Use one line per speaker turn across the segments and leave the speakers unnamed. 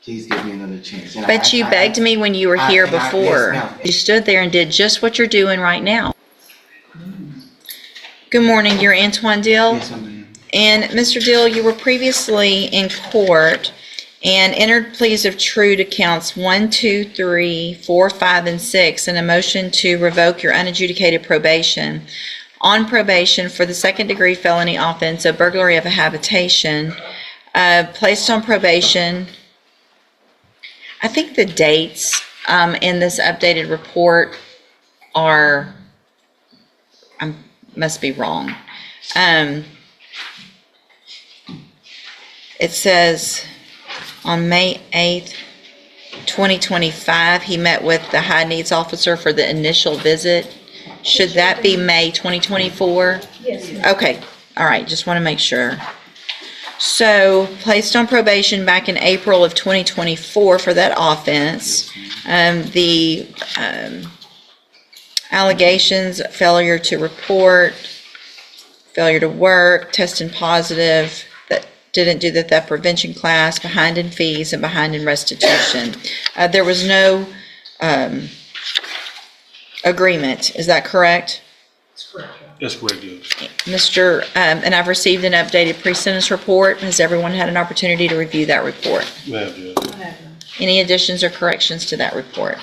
Please give me another chance. And
But you begged me when you were here before.
Yes, ma'am.
You stood there and did just what you're doing right now. Good morning, you're Antoine Dill?
Yes, ma'am.
And Mr. Dill, you were previously in court and entered pleas of true to counts 1, 2, 3, 4, 5, and 6 in a motion to revoke your unadjudicated probation. On probation for the second-degree felony offense of burglary of a habitation, placed on probation. I think the dates in this updated report are, I must be wrong. It says on May 8th, 2025, he met with the high needs officer for the initial visit. Should that be May 2024?
Yes.
Okay, all right, just want to make sure. So, placed on probation back in April of 2024 for that offense. The allegations, failure to report, failure to work, testing positive, that didn't do the theft prevention class, behind in fees, and behind in restitution. There was no agreement, is that correct?
That's correct.
That's correct, Judge.
Mr., and I've received an updated pre-sentence report. Has everyone had an opportunity to review that report?
You have, Judge.
I have none.
Any additions or corrections to that report?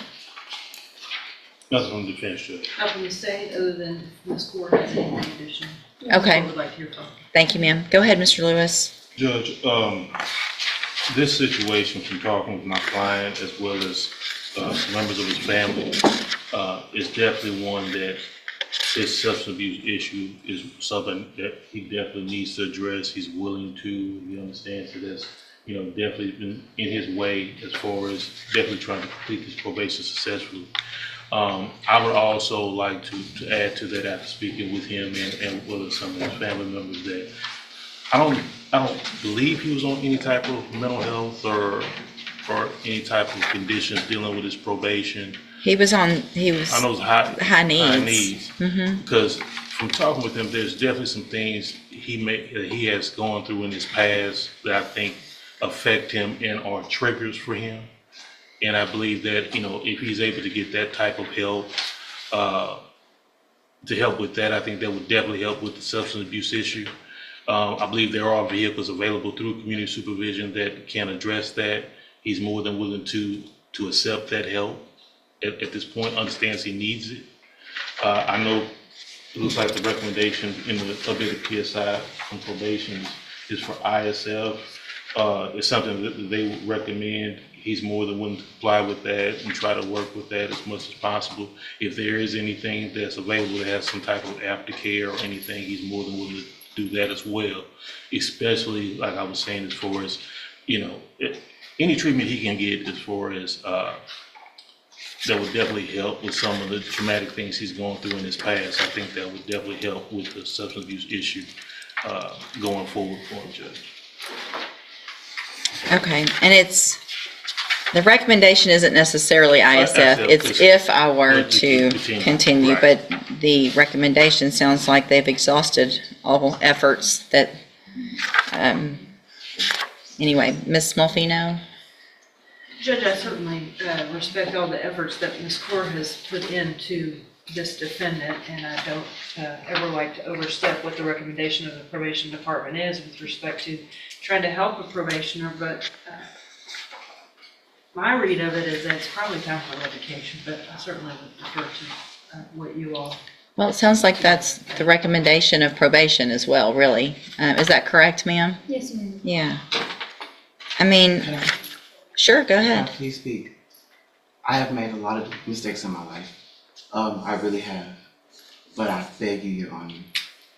Nothing from the defense, Judge.
Nothing to say other than Ms. Court has anything additional.
Okay.
I would like to hear from.
Thank you, ma'am. Go ahead, Mr. Lewis.
Judge, this situation from talking with my client as well as members of his family is definitely one that his substance abuse issue is something that he definitely needs to address. He's willing to, he understands that that's, definitely been in his way as far as definitely trying to complete this probation successfully. I would also like to add to that after speaking with him and with some of his family members that I don't believe he was on any type of mental health or any type of conditions dealing with his probation.
He was
I know it's
high needs.
High needs.
Mm-hmm.
Because from talking with him, there's definitely some things he has gone through in his past that I think affect him and are triggers for him. And I believe that, if he's able to get that type of help, to help with that, I think that would definitely help with the substance abuse issue. I believe there are vehicles available through community supervision that can address that. He's more than willing to accept that help at this point, understands he needs it. I know it looks like the recommendation in the updated PSI from probation is for ISF. It's something that they would recommend. He's more than willing to comply with that and try to work with that as much as possible. If there is anything that's available that has some type of aftercare or anything, he's more than willing to do that as well. Especially, like I was saying, as far as, any treatment he can get as far as, that would definitely help with some of the traumatic things he's gone through in his past. I think that would definitely help with the substance abuse issue going forward for him, Judge.
Okay, and the recommendation isn't necessarily ISF, it's if I were to continue,
right.
but the recommendation sounds like they've exhausted all efforts that, anyway, Ms. Smolfino?
Judge, I certainly respect all the efforts that Ms. Court has put into this defendant, and I don't ever like to overstep what the recommendation of the probation department is with respect to trying to help a probationer, but my read of it is that it's probably time for revocation, but I certainly would defer to what you all.
Well, it sounds like that's the recommendation of probation as well, really. Is that correct, ma'am?
Yes, ma'am.
Yeah. I mean,
Can I
sure, go ahead.
please speak? I have made a lot of mistakes in my life. I really have. But I beg you, Your Honor,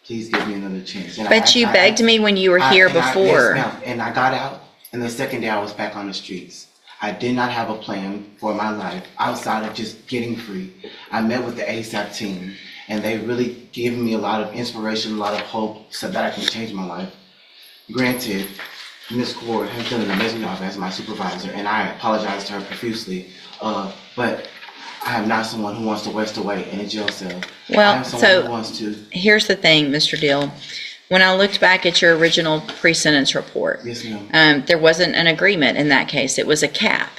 please give me another chance. And
But you begged me when you were here before.
Yes, ma'am. And I got out, and the second day I was back on the streets. I did not have a plan for my life outside of just getting free. I met with the ASAP team, and they really gave me a lot of inspiration, a lot of hope so that I can change my life. Granted, Ms. Court has done an amazing job as my supervisor, and I apologize to her profusely, but I am not someone who wants to waste away in a jail cell. I
Well,
am someone who
so
wants to.
here's the thing, Mr. Dill. When I looked back at your original pre-sentence report,
Yes, ma'am.
there wasn't an agreement in that case. It was a cap.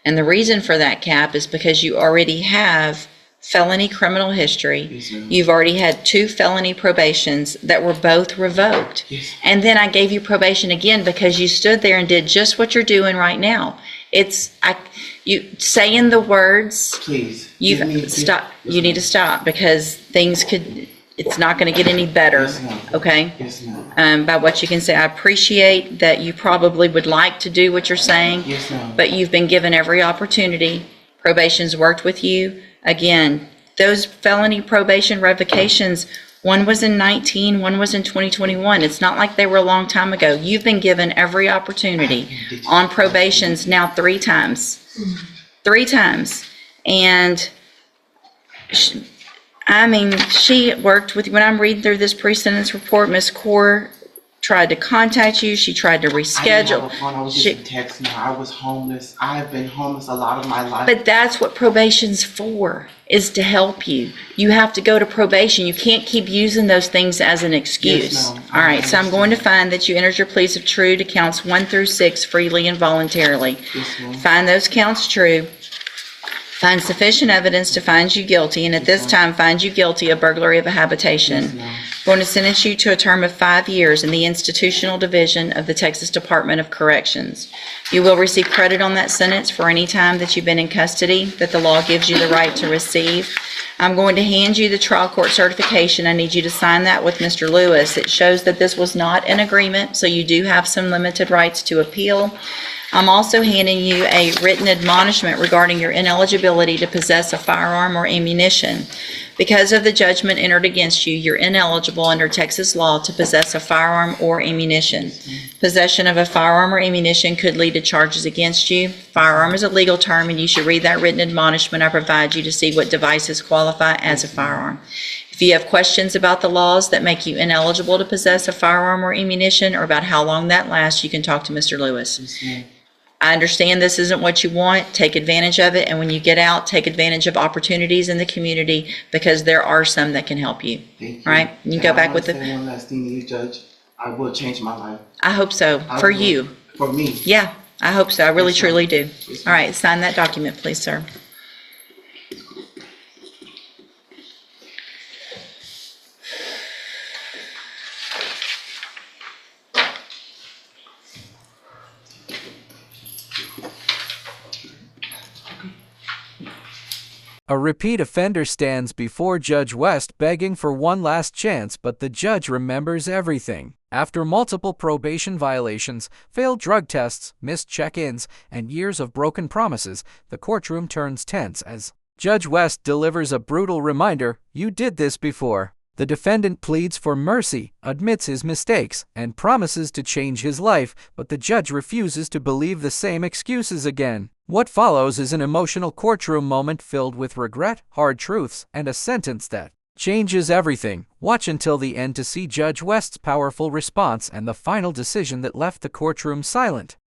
And the reason for that cap is because you already have felony criminal history.
Yes, ma'am.
You've already had 2 felony probations that were both revoked.
Yes.
And then I gave you probation again because you stood there and did just what you're doing right now. You saying the words,
Please.
stop. You need to stop because it's not going to get any better.
Yes, ma'am.
Okay?
Yes, ma'am.
By what you can say. I appreciate that you probably would like to do what you're saying.
Yes, ma'am.
But you've been given every opportunity. Probation's worked with you. Again, those felony probation revocations, one was in 19, one was in 2021. It's not like they were a long time ago. You've been given every opportunity on probations now 3 times. 3 times. And she worked with, when I'm reading through this pre-sentence report, Ms. Kaur tried to contact you, she tried to
I didn't
reschedule.
have a phone. I was just texting her. I was homeless. I have been homeless a lot of my life.
But that's what probation's for, is to help you. You have to go to probation. You can't keep using those things as an excuse.
Yes, ma'am.
All right, so I'm going to find that you entered your pleas of true to counts 1 through 6 freely and voluntarily.
Yes, ma'am.
Find those counts true. Find sufficient evidence to find you guilty, and at this time, find you guilty of burglary of a habitation.
Yes, ma'am.
Going to sentence you to a term of 5 years in the institutional division of the Texas Department of Corrections. You will receive credit on that sentence for any time that you've been in custody that the law gives you the right to receive. I'm going to hand you the trial court certification. I need you to sign that with Mr. Lewis. It shows that this was not an agreement, so you do have some limited rights to appeal. I'm also handing you a written admonishment regarding your ineligibility to possess a firearm or ammunition. Because of the judgment entered against you, you're ineligible under Texas law to possess a firearm or ammunition. Possession of a firearm or ammunition could lead to charges against you. Firearm is a legal term, and you should read that written admonishment I provide you to see what devices qualify as a firearm. If you have questions about the laws that make you ineligible to possess a firearm or ammunition, or about how long that lasts, you can talk to Mr. Lewis.
Yes, ma'am.
I understand this isn't what you want. Take advantage of it, and when you get out, take advantage of opportunities in the community, because there are some that can help you.
Thank you.
All right? You
And
go
I
back
wanna
with
say one last thing to you, Judge. I will change my life.
I hope so,
I
for
will.
you.
For me.
Yeah, I hope so. I really
Yes, ma'am.
truly do.
Yes,
All
ma'am.
right, sign that document, please, sir.
A repeat offender stands before Judge West begging for one last chance, but the judge remembers everything. After multiple probation violations, failed drug tests, missed check-ins, and years of broken promises, the courtroom turns tense as Judge West delivers a brutal reminder, "You did this before." The defendant pleads for mercy, admits his mistakes, and promises to change his life, but the judge refuses to believe the same excuses again. What follows is an emotional courtroom moment filled with regret, hard truths, and a sentence that changes everything. Watch until the end to see Judge West's powerful response and the final decision that left the courtroom silent.